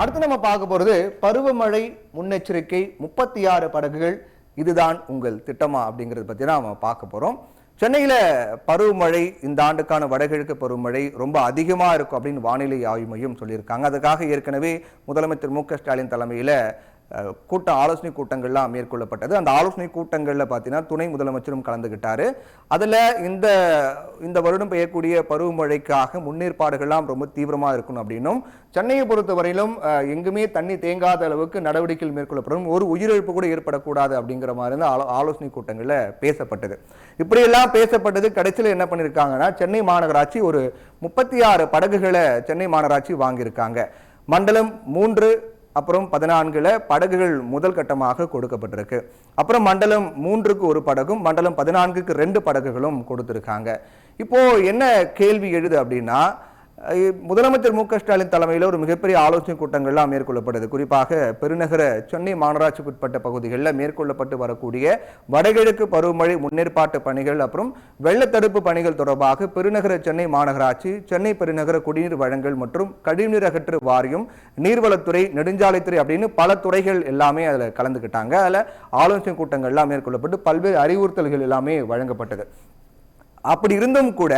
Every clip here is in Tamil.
அடுத்து நம்ம பார்க்க போறது பருவமழை முன்னெச்சரிக்கை 36 படகுகள் இதுதான் உங்கள் திட்டமா அப்படிங்கறத பத்தி தான் நாம பார்க்க போறோம். சென்னையில பருவமழை இந்த ஆண்டுக்கான வடகிழக்கு பருவமழை ரொம்ப அதிகமா இருக்கும் அப்படின்னு வானிலை ஆய்வு மையம் சொல்லியிருக்காங்க. அதுக்காக ஏற்கனவே முதலமைச்சர் மு.க.ஸ்டாலின் தலைமையில ஆலோசனை கூட்டங்கள்லாம் மேற்கொள்ளப்பட்டது. அந்த ஆலோசனை கூட்டங்கள்ல பார்த்தீங்கன்னா துணை முதலமைச்சரும் கலந்துகிட்டாரு. அதுல இந்த வருடம் பெய்யக்கூடிய பருவமழைக்காக முன்னேற்பாடுகள்லாம் ரொம்ப தீவிரமா இருக்கணும் அப்படின்னும், சென்னையை பொறுத்தவரையிலும் எங்குமே தண்ணி தேங்காத அளவுக்கு நடவடிக்கைகள் மேற்கொள்ளப்படும், ஒரு உயிரிழப்பு கூட ஏற்படக்கூடாது அப்படிங்கிற மாதிரி ஆலோசனை கூட்டங்கள்ல பேசப்பட்டது. இப்படியெல்லாம் பேசப்பட்டது. கடைசியில் என்ன பண்ணிருக்காங்கன்னா, சென்னை மாநகராட்சி ஒரு 36 படகுகளை சென்னை மாநகராட்சி வாங்கியிருக்காங்க. மண்டலம் 3 அப்புறம் 14ல படகுகள் முதல் கட்டமாக கொடுக்கப்பட்டிருக்கு. அப்புறம் மண்டலம் 3க்கு ஒரு படகும், மண்டலம் 14க்கு 2 படகுகளும் கொடுத்திருக்காங்க. இப்போ என்ன கேள்வி எழுது அப்படின்னா, முதலமைச்சர் மு.க.ஸ்டாலின் தலைமையில் ஒரு மிகப்பெரிய ஆலோசனை கூட்டங்கள்லாம் மேற்கொள்ளப்படுது. குறிப்பாக பெருநகர சென்னை மாநகராட்சிக்கு உட்பட்ட பகுதிகளில் மேற்கொள்ளப்பட்டு வரக்கூடிய வடகிழக்கு பருவமழை முன்னேற்பாட்டு பணிகள் அப்புறம் வெள்ளத்தடுப்பு பணிகள் தொடர்பாக பெருநகர சென்னை மாநகராட்சி, சென்னை பெருநகர குடிநீர் வழங்கல் மற்றும் கழிவுநீர் அகற்று வாரியம், நீர்வளத்துறை, நெடுஞ்சாலைத்துறை அப்படின்னு பல துறைகள் எல்லாமே அதில் கலந்துக்கிட்டாங்க. அதில் ஆலோசனை கூட்டங்கள்லாம் மேற்கொள்ளப்பட்டு பல்வேறு அறிவுறுத்தல்கள் எல்லாமே வழங்கப்பட்டது. அப்படி இருந்தும் கூட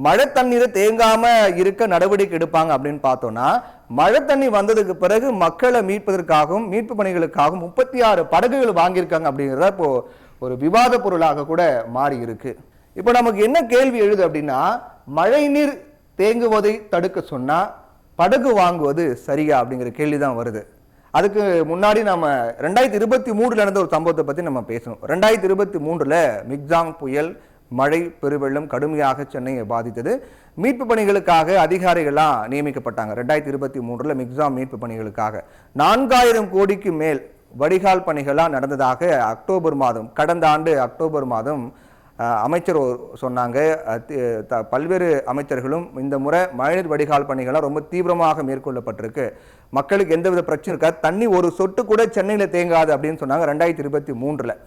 மழை தண்ணீரை தேங்காம இருக்க நடவடிக்கை எடுப்பாங்க அப்படின்னு பார்த்தோம்னா, மழை தண்ணி வந்ததுக்கு பிறகு மக்களை மீட்பதற்காகவும் மீட்பு பணிகளுக்காகவும் 36 படகுகள் வாங்கியிருக்காங்க அப்படிங்கிறத இப்போ ஒரு விவாத பொருளாக கூட மாறி இருக்கு. இப்போ நமக்கு என்ன கேள்வி எழுது அப்படின்னா, மழை நீர் தேங்குவதை தடுக்க சொன்னா படகு வாங்குவது சரியா அப்படிங்கிற கேள்விதான் வருது. அதுக்கு முன்னாடி நம்ம 2023 நடந்த ஒரு சம்பவத்தை பத்தி நம்ம பேசணும். 2023 மிக்ஜாங் புயல் மழை பெருவெள்ளம் கடுமையாக சென்னையை பாதித்தது. மீட்பு பணிகளுக்காக அதிகாரிகள்லாம் நியமிக்கப்பட்டாங்க. 2023 மிக்ஜாம் மீட்பு பணிகளுக்காக 4000 கோடிக்கு மேல் வடிகால் பணிகள்லாம் நடந்ததாக அக்டோபர் மாதம், கடந்த ஆண்டு அக்டோபர் மாதம் அமைச்சர் சொன்னாங்க. பல்வேறு அமைச்சர்களும் இந்த முறை மழைநீர் வடிகால் பணிகள்லாம் ரொம்ப தீவிரமாக மேற்கொள்ளப்பட்டிருக்கு, மக்களுக்கு எந்தவித பிரச்சனை இருக்காது, தண்ணி ஒரு சொட்டு கூட சென்னையில் தேங்காது அப்படின்னு சொன்னாங்க. 2023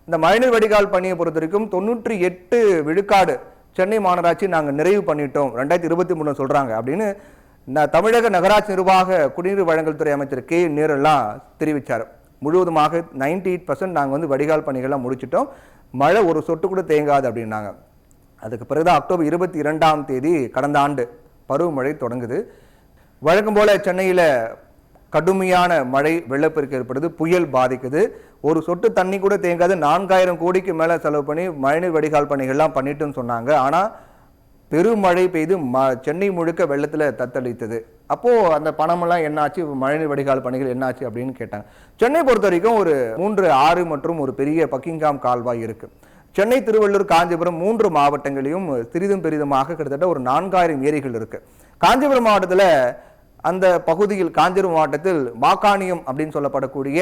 இந்த மழைநீர் வடிகால் பணியை பொறுத்த வரைக்கும் 98 விழுக்காடு சென்னை மாநகராட்சி நாங்கள் நிறைவு பண்ணிட்டோம் 2023 சொல்றாங்க அப்படின்னு தமிழக நகராட்சி நிர்வாக குடிநீர் வழங்கல் துறை அமைச்சர் கே நேரெல்லாம் தெரிவித்தார். முழுவதுமாக 98% நாங்கள் வடிகால் பணிகள்லாம் முடிச்சிட்டோம், மழை ஒரு சொட்டு கூட தேங்காது அப்படின்னாங்க. அதுக்கு பிறகுதான் அக்டோபர் 22ஆம் தேதி கடந்த ஆண்டு பருவமழை தொடங்குது. வழக்கம் போல சென்னையில் கடுமையான மழை, வெள்ளப்பெருக்கு ஏற்படுது, புயல் பாதிக்குது, ஒரு சொட்டு தண்ணி கூட தேங்காது, 4000 கோடிக்கு மேலே செலவு பண்ணி மழைநீர் வடிகால் பணிகள்லாம் பண்ணிட்டுன்னு சொன்னாங்க. ஆனால் பெருமழை பெய்து சென்னை முழுக்க வெள்ளத்தில் தத்தளித்தது. அப்போது அந்த பணமெல்லாம் என்னாச்சு, மழைநீர் வடிகால் பணிகள் என்னாச்சு அப்படின்னு கேட்டாங்க. சென்னை பொறுத்த வரைக்கும் ஒரு 3 ஆறு மற்றும் ஒரு பெரிய பக்கிங்காம் கால்வாய் இருக்கு. சென்னை, திருவள்ளூர், காஞ்சிபுரம் 3 மாவட்டங்களையும் சிறிதும் பெரிதுமாக கிட்டத்தட்ட ஒரு 4000 ஏரிகள் இருக்கு. காஞ்சிபுரம் மாவட்டத்தில் அந்த பகுதியில், காஞ்சிபுரம் மாவட்டத்தில் மாக்காணியம் அப்படின்னு சொல்லப்படக்கூடிய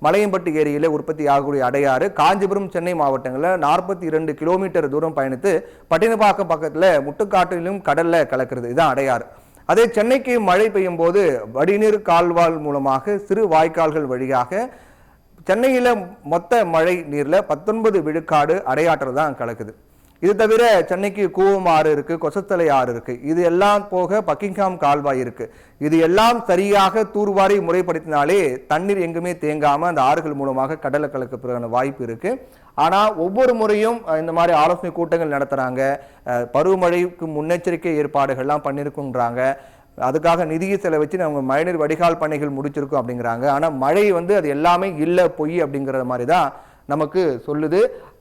மலையம்பட்டு ஏரியில உற்பத்தி ஆகக்கூடிய அடையாறு காஞ்சிபுரம் சென்னை மாவட்டங்களில் 42 கிலோமீட்டர் தூரம் பயணித்து பட்டினப்பாக்கம் பக்கத்தில் முட்டுக்காட்டிலும் கடல்ல கலக்கிறது. இதுதான் அடையாறு. அதே சென்னைக்கு மழை பெய்யும் போது வடிநீர் கால்வாய் மூலமாக சிறு வாய்க்கால்கள் வழியாக சென்னையில மொத்த மழை நீர்ல 19 விழுக்காடு அடையாற்றில் தான் கலக்குது. இது தவிர சென்னைக்கு கூவம் ஆறு இருக்கு, கொசத்தலை ஆறு இருக்கு, இது எல்லாம் போக பக்கிங்காம் கால்வாய் இருக்கு. இது எல்லாம் சரியாக தூர்வாரி முறைப்படுத்தினாலே தண்ணீர் எங்குமே தேங்காம அந்த ஆறுகள் மூலமாக கடலை கலக்க வாய்ப்பு இருக்கு. ஆனா ஒவ்வொரு முறையும் இந்த மாதிரி ஆலோசனை கூட்டங்கள் நடத்துறாங்க, பருவமழைக்கு முன்னெச்சரிக்கை ஏற்பாடுகள்லாம் பண்ணிருக்குன்றாங்க, அதுக்காக நிதியை செலவச்சு நம்ம மழைநீர் வடிகால் பணிகள் முடிச்சிருக்கோம் அப்படிங்கிறாங்க. ஆனா மழை அது எல்லாமே இல்லை, பொய் அப்படிங்கிற மாதிரி தான் நமக்கு சொல்லுது.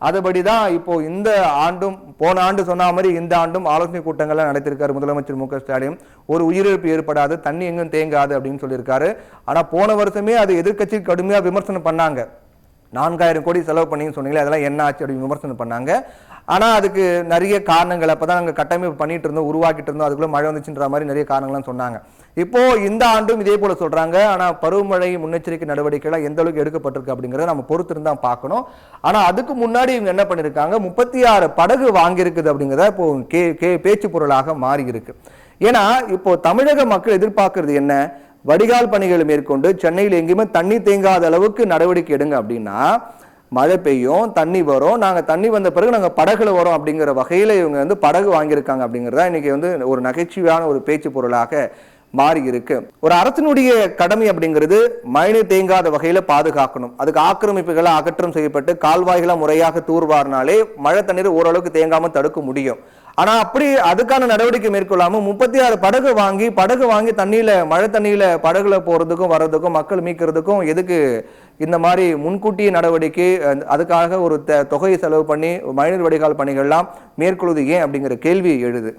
அதுபடிதான் இப்போ இந்த ஆண்டும், போன ஆண்டு சொன்ன மாதிரி இந்த ஆண்டும் ஆலோசனை கூட்டங்கள்லாம் நடத்திருக்காரு முதலமைச்சர் மு.க.ஸ்டாலின். ஒரு உயிரிழப்பு ஏற்படாது, தண்ணி எங்கும் தேங்காது அப்படின்னு சொல்லியிருக்காரு. ஆனா போன வருஷமே அது எதிர்கட்சி கடுமையா விமர்சனம் பண்ணாங்க. 4000 கோடி செலவு பண்ணீங்கன்னு சொன்னீங்களே, அதெல்லாம் என்ன ஆச்சு அப்படின்னு விமர்சனம் பண்ணாங்க. ஆனா அதுக்கு நிறைய காரணங்கள், அப்பதான் நாங்கள் கட்டமைப்பு பண்ணிட்டு இருந்தோம், உருவாக்கிட்டு இருந்தோம், அதுக்குள்ள மழை வந்துச்சுன்ற மாதிரி நிறைய காரணங்கள்லாம் சொன்னாங்க. இப்போ இந்த ஆண்டும் இதே போல சொல்றாங்க. ஆனா பருவமழை முன்னெச்சரிக்கை நடவடிக்கைகள் எந்த அளவுக்கு எடுக்கப்பட்டிருக்கு அப்படிங்கறத நம்ம பொறுத்திருந்து தான் பார்க்கணும். ஆனா அதுக்கு முன்னாடி இவங்க என்ன பண்ணிருக்காங்க, 36 படகு வாங்கியிருக்குது அப்படிங்கிறத இப்போ பேச்சு பொருளாக மாறி இருக்கு. ஏன்னா இப்போ தமிழக மக்கள் எதிர்பார்க்கறது என்ன, வடிகால் பணிகளை மேற்கொண்டு சென்னையில் எங்கேயுமே தண்ணி தேங்காத அளவுக்கு நடவடிக்கை எடுங்க அப்படின்னா, மழை பெய்யும், தண்ணி வரும், நாங்கள் தண்ணி வந்த பிறகு நாங்கள் படகுல வரோம் அப்படிங்கிற வகையில் இவங்க படகு வாங்கியிருக்காங்க அப்படிங்கிறதா இன்னைக்கு ஒரு நகைச்சுவையான ஒரு பேச்சு பொருளாக மாறி இருக்கு. ஒரு அரசினுடைய கடமை அப்படிங்கிறது மழைநீர் தேங்காத வகையில பாதுகாக்கணும். அதுக்கு ஆக்கிரமிப்புகளை அகற்றம் செய்யப்பட்டு கால்வாய்களை முறையாக தூர்வாரினாலே மழை தண்ணீர் ஓரளவுக்கு தேங்காம தடுக்க முடியும். ஆனா அப்படி அதுக்கான நடவடிக்கை மேற்கொள்ளாம 36 படகு வாங்கி தண்ணியில மழை தண்ணியில படகுல போறதுக்கும் வர்றதுக்கும் மக்கள் மீட்கிறதுக்கும் எதுக்கு இந்த மாதிரி முன்கூட்டிய நடவடிக்கை, அதுக்காக ஒரு தொகையை செலவு பண்ணி மழைநீர் வடிகால் பணிகள்லாம் மேற்கொள்வது ஏன் அப்படிங்கிற கேள்வி எழுது.